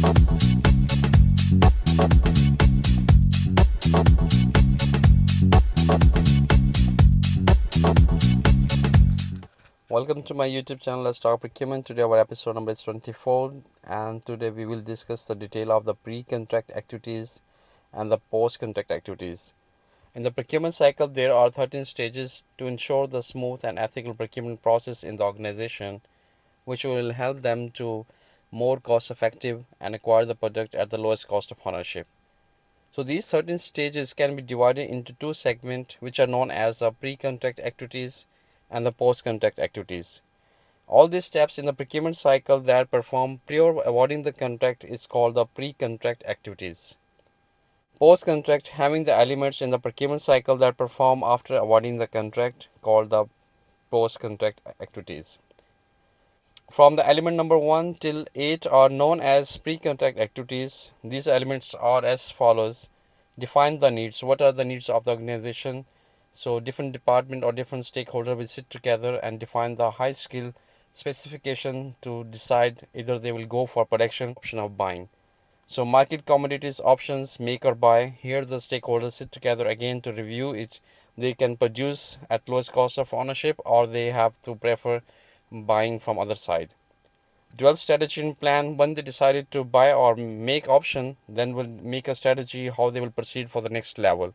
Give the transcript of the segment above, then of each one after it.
Welcome to my YouTube channel. Let's talk procurement. Today our episode number is 24, and today we will discuss the detail of the pre-contract activities and the post-contract activities. In the procurement cycle, there are 13 stages to ensure the smooth and ethical procurement process in the organization, which will help them to more cost effective and acquire the product at the lowest cost of ownership. So these 13 stages can be divided into two segments, which are known as the pre-contract activities and the post-contract activities. All these steps in the procurement cycle that perform prior awarding the contract is called the pre-contract activities. Post-contract having the elements in the procurement cycle that perform after awarding the contract called the post-contract activities. From the element number 1 till 8 are known as pre-contract activities. These elements are as follows. Define the needs. What are the needs of the organization? So different department or different stakeholder will sit together and define the high skill specification to decide either they will go for production option of buying. So market commodities options make or buy. Here the stakeholders sit together again to review it. They can produce at lowest cost of ownership or they have to prefer buying from other side. Develop strategy and plan. When they decided to buy or make option, then will make a strategy how they will proceed for the next level.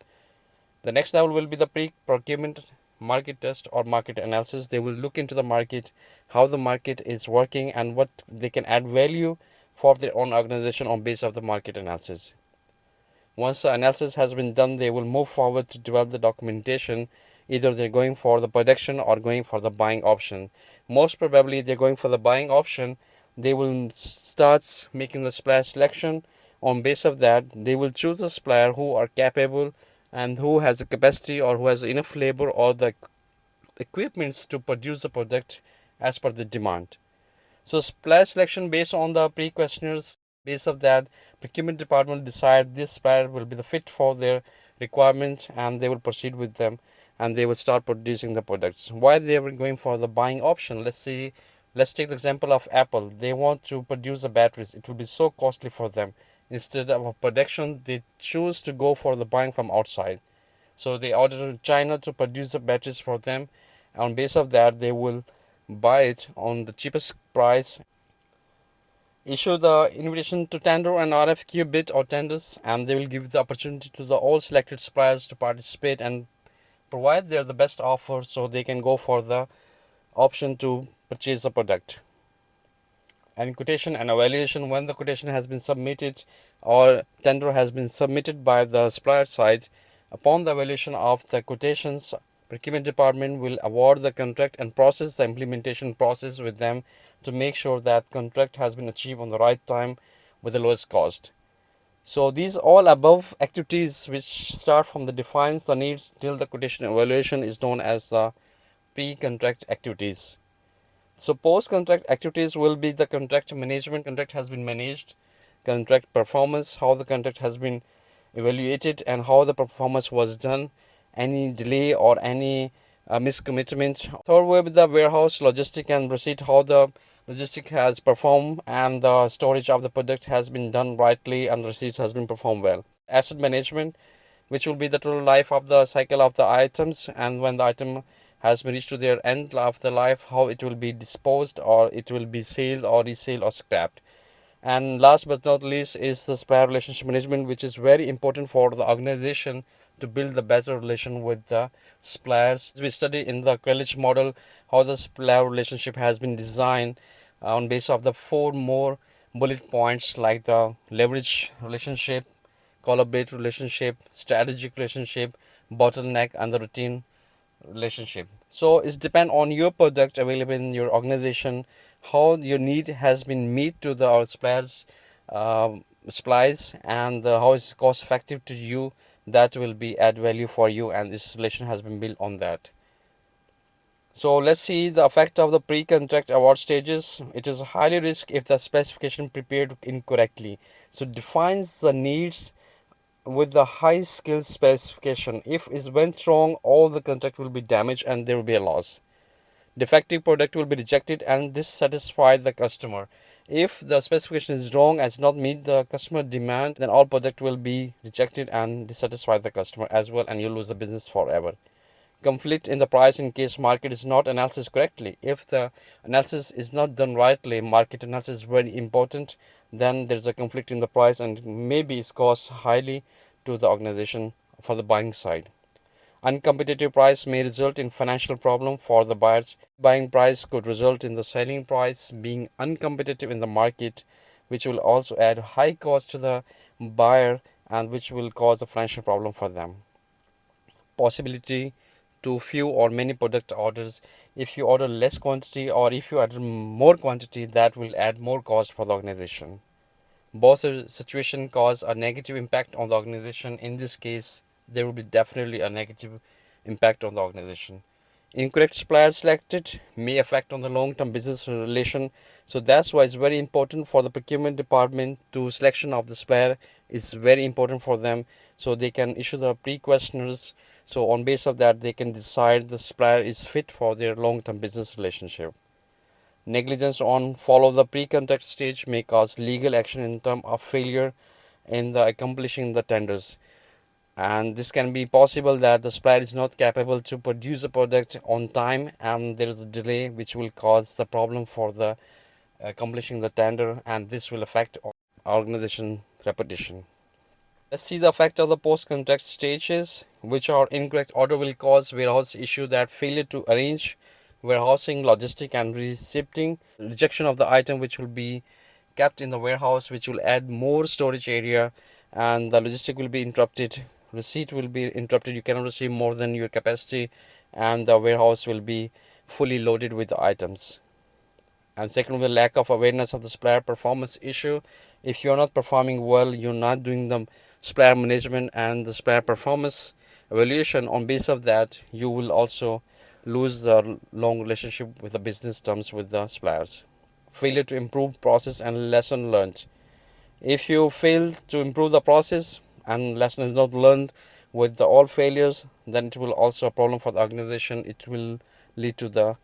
The next level will be the pre-procurement market test or market analysis. They will look into the market, how the market is working and what they can add value for their own organization on base of the market analysis. Once the analysis has been done, they will move forward to develop the documentation. Either they're going for the production or going for the buying option. Most probably they're going for the buying option. They will start making the supplier selection. On base of that, they will choose a supplier who are capable and who has the capacity or who has enough labor or the equipments to produce the product as per the demand. So supplier selection based on the pre-questionnaires, base of that, procurement department will decide this supplier will be the fit for their requirement and they will proceed with them and they will start producing the products. Why they were going for the buying option? Let's take the example of Apple. They want to produce the batteries. It will be so costly for them. Instead of a production, they choose to go for the buying from outside. So they order China to produce the batteries for them. On base of that, they will buy it on the cheapest price, issue the invitation to tender and RFQ bid or tenders, and they will give the opportunity to the all selected suppliers to participate and provide their the best offer so they can go for the option to purchase the product. And quotation and evaluation. When the quotation has been submitted or tender has been submitted by the supplier side, upon the evaluation of the quotations, procurement department will award the contract and process the implementation process with them to make sure that contract has been achieved on the right time with the lowest cost. So these all above activities which start from the defines the needs till the quotation evaluation is known as the pre-contract activities. So post-contract activities will be the contract management. Contract has been managed, contract performance, how the contract has been evaluated and how the performance was done, any delay or any miscommitment. Third will be the warehouse, logistic and receipt, how the logistic has performed and the storage of the product has been done rightly and the receipt has been performed well. Asset management, which will be the total life of the cycle of the items and when the item has been reached to their end of the life, how it will be disposed or it will be sold or resale or scrapped. And last but not least is the supplier relationship management, which is very important for the organization to build the better relation with the suppliers. We study in the college model how the supplier relationship has been designed on base of the four more bullet points like the leverage relationship, collaborate relationship, strategic relationship, bottleneck, and the routine relationship. So it's depend on your product available in your organization, how your need has been meet to the suppliers, supplies, and how it's cost effective to you. That will be add value for you, and this relation has been built on that. So let's see the effect of the pre-contract award stages. It is highly risk if the specification prepared incorrectly. So defines the needs with the high skill specification. If it went wrong, all the contract will be damaged and there will be a loss. Defective product will be rejected and dissatisfy the customer. If the specification is wrong as not meet the customer demand, then all project will be rejected and dissatisfy the customer as well, and you lose the business forever. Conflict in the price in case market is not analysis correctly. If the analysis is not done rightly, market analysis is very important, then there's a conflict in the price and maybe it's cost highly to the organization for the buying side. Uncompetitive price may result in financial problem for the buyers. Buying price could result in the selling price being uncompetitive in the market, which will also add high cost to the buyer and which will cause a financial problem for them. Possibility to few or many product orders. If you order less quantity or if you order more quantity, that will add more cost for the organization. Both situation cause a negative impact on the organization. In this case, there will be definitely a negative impact on the organization. Incorrect supplier selected may affect on the long-term business relation. So that's why it's very important for the procurement department to selection of the supplier is very important for them, so they can issue the pre-questionnaires. So on base of that, they can decide the supplier is fit for their long-term business relationship. Negligence on follow the pre-contract stage may cause legal action in terms of failure in the accomplishing the tenders. And this can be possible that the supplier is not capable to produce the product on time and there is a delay which will cause the problem for the accomplishing the tender, and this will affect organization reputation. Let's see the effect of the post-contract stages, which are incorrect order will cause warehouse issue that failure to arrange warehousing, logistic and receiving, rejection of the item which will be kept in the warehouse, which will add more storage area, and the logistic will be interrupted, receipt will be interrupted, you cannot receive more than your capacity, and the warehouse will be fully loaded with the items. And second, the lack of awareness of the supplier performance issue. If you're not performing well, you're not doing the supplier management and the supplier performance evaluation. On base of that, you will also lose the long relationship with the business terms with the suppliers. Failure to improve process and lesson learned. If you fail to improve the process and lesson is not learned with the all failures, then it will also a problem for the organization. It will lead to the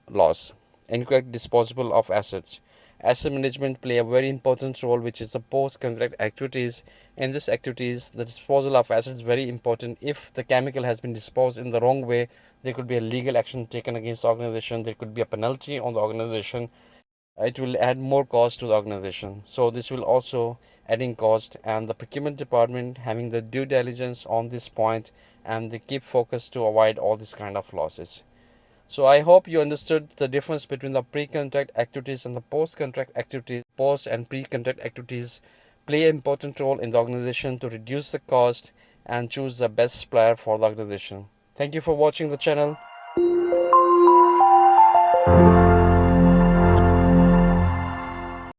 loss. Incorrect disposal of assets. Asset management play a very important role, which is the post-contract activities. In this activities, the disposal of assets is very important. If the chemical has been disposed in the wrong way, there could be a legal action taken against the organization. There could be a penalty on the organization. It will add more cost to the organization. So this will also adding cost, and the procurement department having the due diligence on this point, and they keep focus to avoid all this kind of losses. So I hope you understood the difference between the pre-contract activities and the post-contract activities. Post and pre-contract activities play an important role in the organization to reduce the cost and choose the best supplier for the organization. Thank you for watching the channel.